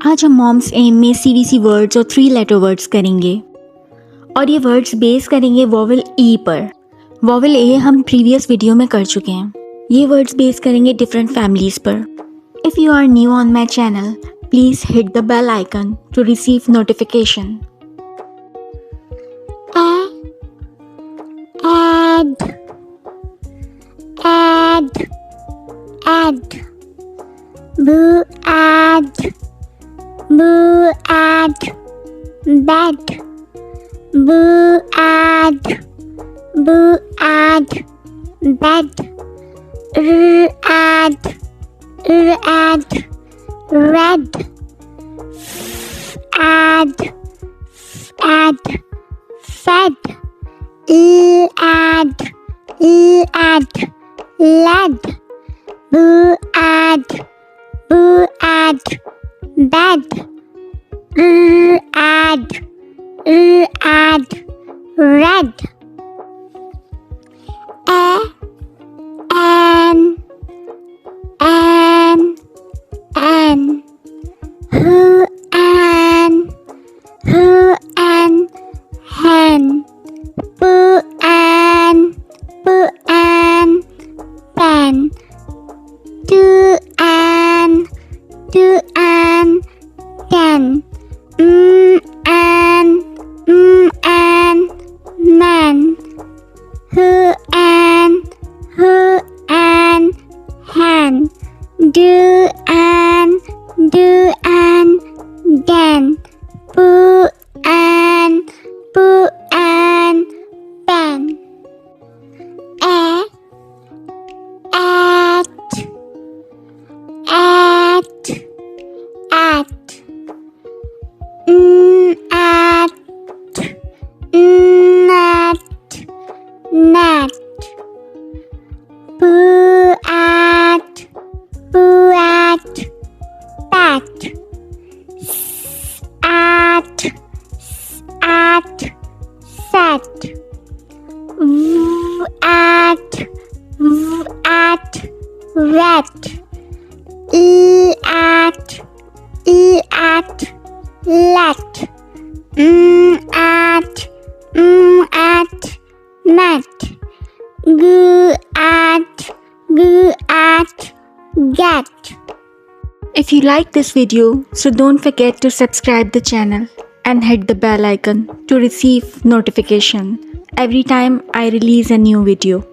आज हम moms M में CVC वर्ड्स और 3 लेटर वर्ड्स करेंगे और ये वर्ड्स बेस करेंगे वॉवल ई पर। वॉवल ए हम प्रीवियस वीडियो में कर चुके हैं। ये वर्ड्स बेस करेंगे डिफरेंट फैमिलीज पर। If you are new on my channel, please hit the bell icon to receive notification. Add, boo add, bed, boo add, bed, add, red, add, fed, add, led, boo add, bed, add, red, an, who an, hen, boo an, pen, do an, den, an, man, who an, hen, do an, den, boo an, pen, at, net, boo at, bat, set, at, vet, at, let, at, met, goo at, get. If you like this video, so don't forget to subscribe the channel and hit the bell icon to receive notification every time I release a new video.